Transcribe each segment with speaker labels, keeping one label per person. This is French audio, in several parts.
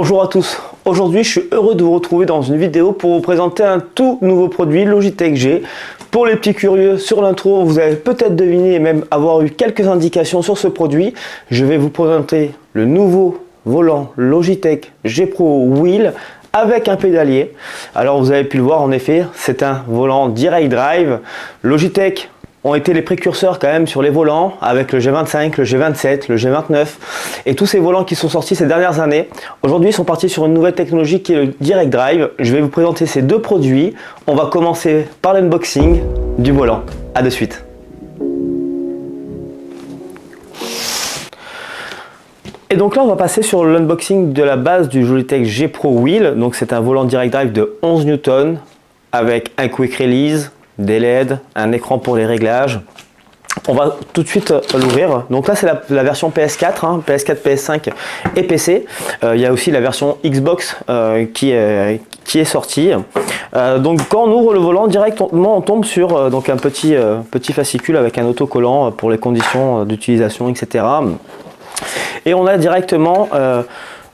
Speaker 1: Bonjour à tous, aujourd'hui je suis heureux de vous retrouver dans une vidéo pour vous présenter un tout nouveau produit Logitech G. Pour les petits curieux, sur l'intro, vous avez peut-être deviné et même avoir eu quelques indications sur ce produit. Je vais vous présenter le nouveau volant Logitech G Pro Wheel avec un pédalier. Alors vous avez pu le voir, en effet, c'est un volant Direct Drive. Logitech ont été les précurseurs quand même sur les volants avec le G25, le G27, le G29 et tous ces volants qui sont sortis ces dernières années. Aujourd'hui, ils sont partis sur une nouvelle technologie qui est le Direct Drive. Je vais vous présenter ces deux produits. On va commencer par l'unboxing du volant. À de suite. Et donc là, on va passer sur l'unboxing de la base du Logitech G Pro Wheel. Donc c'est un volant Direct Drive de 11 Newton avec un Quick Release, des LED, un écran pour les réglages. On va tout de suite l'ouvrir. Donc là c'est la version PS4, PS4, PS5 et PC. Il y a aussi la version Xbox qui est sortie. Donc quand on ouvre le volant directement, on tombe sur donc un petit fascicule avec un autocollant pour les conditions d'utilisation, etc. Et on a directement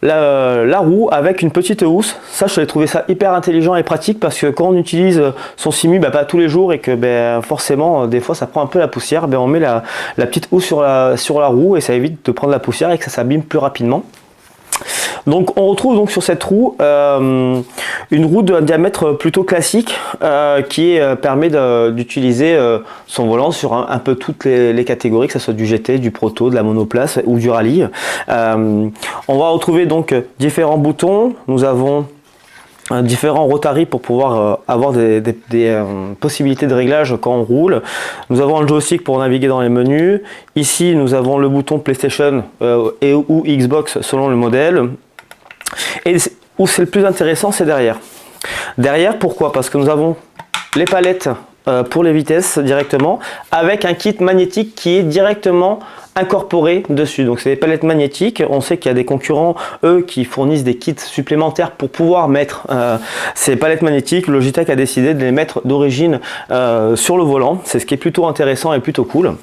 Speaker 1: la roue avec une petite housse. Ça, je trouvé ça hyper intelligent et pratique parce que quand on utilise son Simu pas tous les jours et que forcément des fois ça prend un peu la poussière, on met la petite housse sur la roue et ça évite de prendre la poussière et que ça s'abîme plus rapidement. Donc on retrouve donc sur cette roue une roue d'un diamètre plutôt classique qui permet d'utiliser son volant sur un peu toutes les catégories, que ce soit du GT, du proto, de la monoplace ou du rallye. On va retrouver donc différents boutons. Nous avons différents rotaries pour pouvoir avoir des possibilités de réglage quand on roule. Nous avons un joystick pour naviguer dans les menus. Ici nous avons le bouton PlayStation et ou Xbox selon le modèle. Et où c'est le plus intéressant, c'est derrière. Derrière, pourquoi? Parce que nous avons les palettes pour les vitesses directement avec un kit magnétique qui est directement incorporé dessus. Donc c'est des palettes magnétiques. On sait qu'il y a des concurrents, eux, qui fournissent des kits supplémentaires pour pouvoir mettre ces palettes magnétiques. Logitech a décidé de les mettre d'origine sur le volant. C'est ce qui est plutôt intéressant et plutôt cool.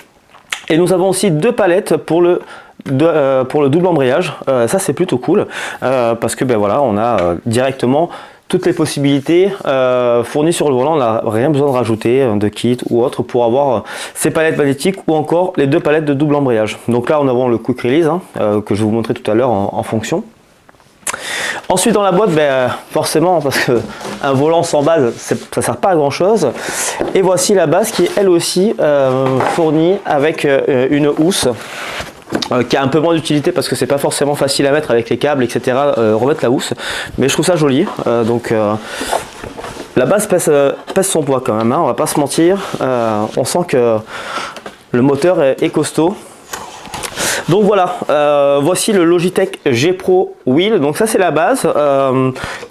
Speaker 1: Et nous avons aussi deux palettes pour le double embrayage. Ça c'est plutôt cool parce que voilà, on a directement toutes les possibilités fournies sur le volant. On n'a rien besoin de rajouter de kit ou autre pour avoir ces palettes magnétiques ou encore les deux palettes de double embrayage. Donc là on a le Quick Release que je vais vous montrer tout à l'heure en fonction. Ensuite dans la boîte, forcément, parce que un volant sans base, ça sert pas à grand chose. Et voici la base qui est elle aussi fournie avec une housse. Qui a un peu moins d'utilité parce que c'est pas forcément facile à mettre avec les câbles, etc. Remettre la housse, mais je trouve ça joli. La base pèse son poids quand même, on va pas se mentir. On sent que le moteur est costaud. Donc voilà, voici le Logitech G Pro Wheel. Donc ça c'est la base,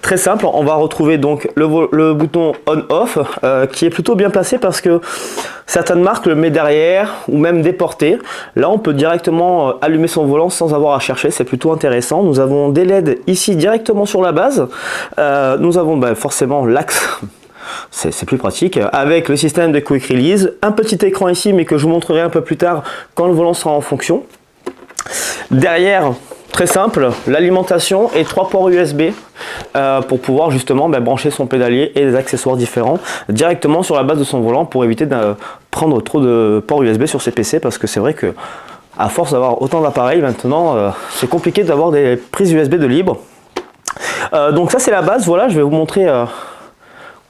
Speaker 1: très simple. On va retrouver donc le bouton on/off qui est plutôt bien placé parce que certaines marques le mettent derrière ou même déporté. Là on peut directement allumer son volant sans avoir à chercher, c'est plutôt intéressant. Nous avons des LED ici directement sur la base. Nous avons forcément l'axe. C'est plus pratique avec le système de Quick Release, un petit écran ici mais que je vous montrerai un peu plus tard quand le volant sera en fonction. Derrière, très simple, l'alimentation et 3 ports USB pour pouvoir justement brancher son pédalier et des accessoires différents directement sur la base de son volant pour éviter de prendre trop de ports USB sur ses PC parce que c'est vrai que à force d'avoir autant d'appareils maintenant c'est compliqué d'avoir des prises USB de libre. Donc ça c'est la base, voilà, je vais vous montrer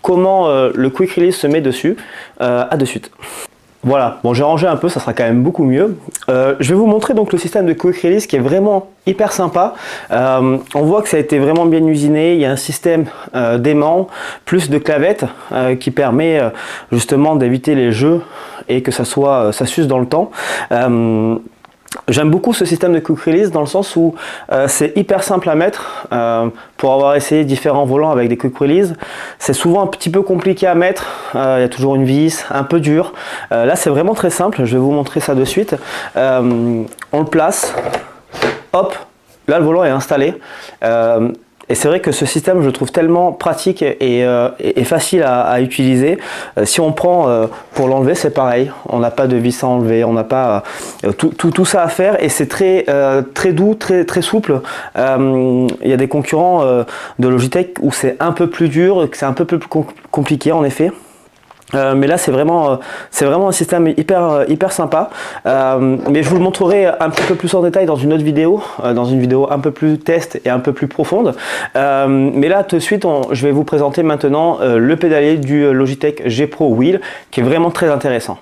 Speaker 1: comment le Quick Release se met dessus. À de suite. Voilà, bon j'ai rangé un peu, ça sera quand même beaucoup mieux. Je vais vous montrer donc le système de Quick Release qui est vraiment hyper sympa. On voit que ça a été vraiment bien usiné, il y a un système d'aimant plus de clavettes qui permet justement d'éviter les jeux et que ça s'use dans le temps. J'aime beaucoup ce système de Quick Release dans le sens où c'est hyper simple à mettre. Pour avoir essayé différents volants avec des Quick Release, c'est souvent un petit peu compliqué à mettre. Il y a toujours une vis, un peu dur. Là c'est vraiment très simple, je vais vous montrer ça de suite. On le place, hop, là le volant est installé. Et c'est vrai que ce système, je le trouve tellement pratique et facile à utiliser. Si on prend pour l'enlever, c'est pareil. On n'a pas de vis à enlever, on n'a pas tout ça à faire, et c'est très doux, très souple. Il y a des concurrents de Logitech où c'est un peu plus dur, que c'est un peu plus compliqué en effet. Mais là c'est vraiment un système hyper sympa, mais je vous le montrerai un petit peu plus en détail dans une autre vidéo, dans une vidéo un peu plus test et un peu plus profonde. Mais là tout de suite je vais vous présenter maintenant le pédalier du Logitech G Pro Wheel, qui est vraiment très intéressant.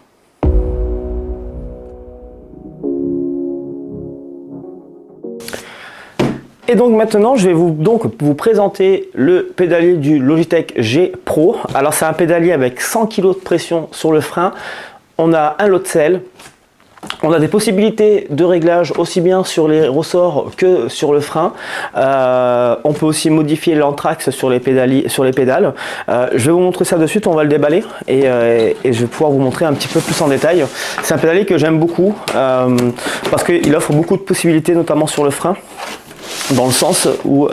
Speaker 1: Et donc maintenant, je vais vous présenter le pédalier du Logitech G Pro. Alors c'est un pédalier avec 100 kg de pression sur le frein. On a un lot de selle. On a des possibilités de réglage aussi bien sur les ressorts que sur le frein. On peut aussi modifier l'anthrax sur les pédales. Je vais vous montrer ça de suite, on va le déballer et je vais pouvoir vous montrer un petit peu plus en détail. C'est un pédalier que j'aime beaucoup parce qu'il offre beaucoup de possibilités, notamment sur le frein. Dans le sens où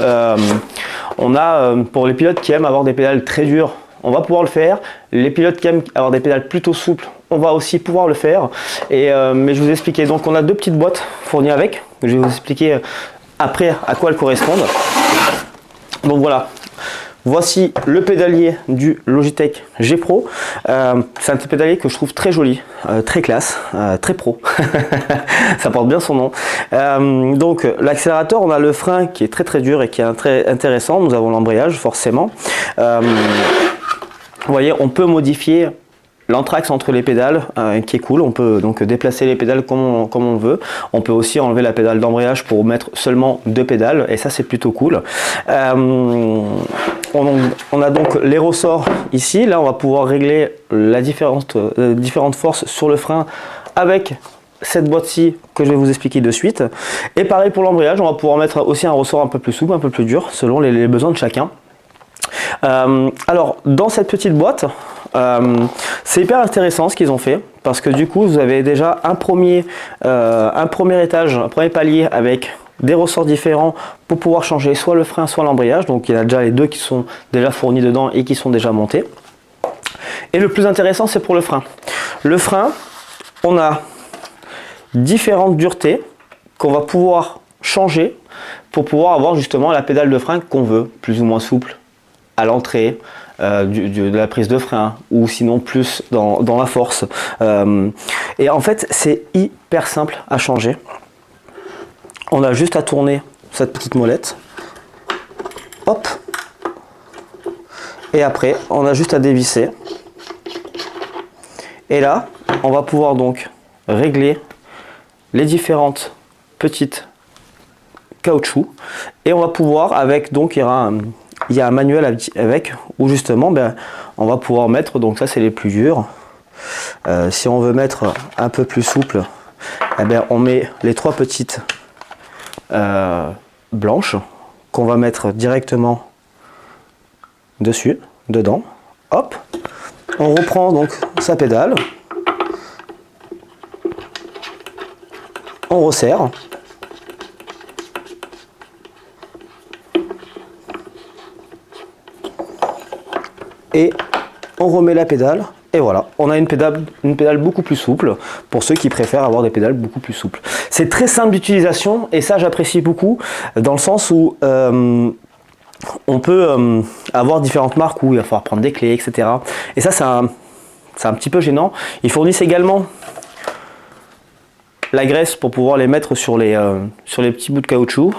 Speaker 1: on a, pour les pilotes qui aiment avoir des pédales très dures, on va pouvoir le faire. Les pilotes qui aiment avoir des pédales plutôt souples, on va aussi pouvoir le faire. Mais je vous expliquer, donc on a deux petites boîtes fournies avec. Je vais vous expliquer après à quoi elles correspondent. Donc voilà. Voici le pédalier du Logitech G Pro. C'est un pédalier que je trouve très joli, très classe, très pro. Ça porte bien son nom. Donc l'accélérateur, on a le frein qui est très dur et qui est très intéressant. Nous avons l'embrayage forcément. Vous voyez, on peut modifier l'anthrax entre les pédales qui est cool. On peut donc déplacer les pédales comme on veut. On peut aussi enlever la pédale d'embrayage pour mettre seulement deux pédales, et ça c'est plutôt cool. On a donc les ressorts ici. Là on va pouvoir régler la différentes forces sur le frein avec cette boîte-ci que je vais vous expliquer de suite. Et pareil pour l'embrayage, on va pouvoir mettre aussi un ressort un peu plus souple, un peu plus dur selon les besoins de chacun. Alors dans cette petite boîte, c'est hyper intéressant ce qu'ils ont fait, parce que du coup vous avez déjà un premier étage, un premier palier avec des ressorts différents pour pouvoir changer soit le frein soit l'embrayage. Donc il y a déjà les deux qui sont déjà fournis dedans et qui sont déjà montés. Et le plus intéressant, c'est pour le frein. Le frein, on a différentes duretés qu'on va pouvoir changer pour pouvoir avoir justement la pédale de frein qu'on veut, plus ou moins souple à l'entrée de la prise de frein, ou sinon plus dans la force. Et en fait c'est hyper simple à changer. On a juste à tourner cette petite molette, hop, et après on a juste à dévisser, et là on va pouvoir donc régler les différentes petites caoutchouc, et on va pouvoir avec, donc il y a un manuel avec, où justement on va pouvoir mettre, donc ça c'est les plus durs. Si on veut mettre un peu plus souple, on met les trois petites blanches qu'on va mettre directement dedans, hop, on reprend donc sa pédale, on resserre, et on remet la pédale, et voilà, on a une pédale beaucoup plus souple, pour ceux qui préfèrent avoir des pédales beaucoup plus souples. C'est très simple d'utilisation, et ça j'apprécie beaucoup, dans le sens où on peut avoir différentes marques où il va falloir prendre des clés, etc. Et ça c'est un petit peu gênant. Ils fournissent également la graisse pour pouvoir les mettre sur les petits bouts de caoutchouc,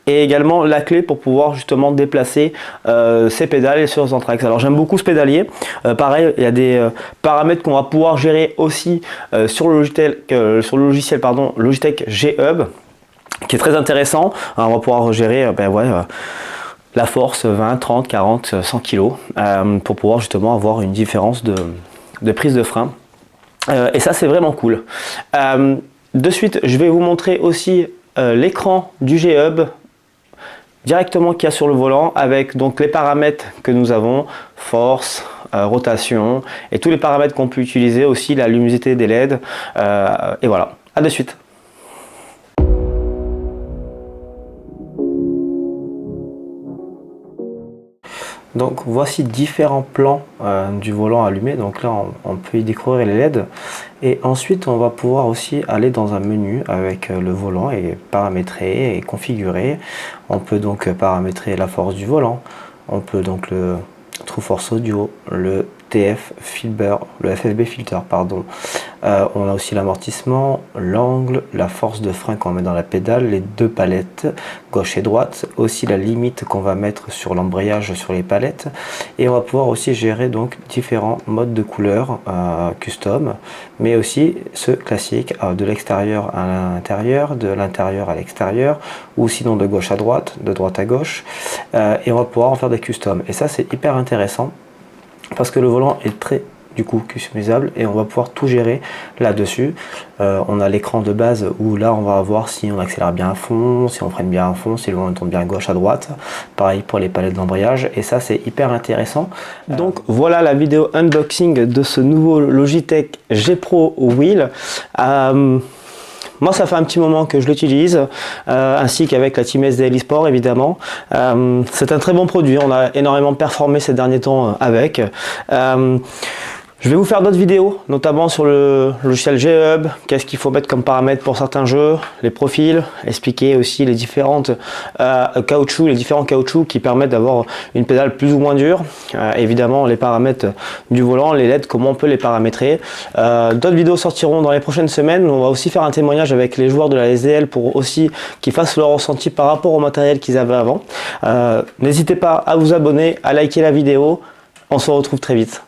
Speaker 1: et également la clé pour pouvoir justement déplacer ces pédales et sur les anthrax. Alors j'aime beaucoup ce pédalier. Pareil, il y a des paramètres qu'on va pouvoir gérer aussi sur le logiciel Logitech G Hub, qui est très intéressant. Alors, on va pouvoir gérer la force 20, 30, 40, 100 kg pour pouvoir justement avoir une différence de prise de frein. Et ça c'est vraiment cool. De suite, je vais vous montrer aussi l'écran du G Hub directement qu'il y a sur le volant, avec donc les paramètres que nous avons, force, rotation, et tous les paramètres qu'on peut utiliser, aussi la luminosité des LED. Et voilà, à de suite. Donc voici différents plans du volant allumé. Donc là on peut y découvrir les LED et ensuite on va pouvoir aussi aller dans un menu avec le volant et paramétrer et configurer. On peut donc paramétrer la force du volant, on peut donc le True Force Audio, le FFB filter pardon. On a aussi l'amortissement, l'angle, la force de frein qu'on met dans la pédale, les deux palettes gauche et droite, aussi la limite qu'on va mettre sur l'embrayage sur les palettes, et on va pouvoir aussi gérer donc différents modes de couleurs custom, mais aussi ceux classiques de l'extérieur à l'intérieur, de l'intérieur à l'extérieur, ou sinon de gauche à droite, de droite à gauche, et on va pouvoir en faire des customs. Et ça c'est hyper intéressant parce que le volant est très customisable et on va pouvoir tout gérer là-dessus. On a l'écran de base où là on va voir si on accélère bien à fond, si on freine bien à fond, si le volant tourne bien à gauche à droite. Pareil pour les palettes d'embrayage et ça c'est hyper intéressant. Donc voilà la vidéo unboxing de ce nouveau Logitech G Pro Wheel. Moi ça fait un petit moment que je l'utilise, ainsi qu'avec la Team SD Sport évidemment. C'est un très bon produit, on a énormément performé ces derniers temps avec. Je vais vous faire d'autres vidéos, notamment sur le logiciel G-Hub, qu'est-ce qu'il faut mettre comme paramètres pour certains jeux, les profils, expliquer aussi les différentes caoutchoucs, les différents caoutchoucs qui permettent d'avoir une pédale plus ou moins dure. Évidemment les paramètres du volant, les LED, comment on peut les paramétrer. D'autres vidéos sortiront dans les prochaines semaines. On va aussi faire un témoignage avec les joueurs de la SDL pour aussi qu'ils fassent leur ressenti par rapport au matériel qu'ils avaient avant. N'hésitez pas à vous abonner, à liker la vidéo. On se retrouve très vite.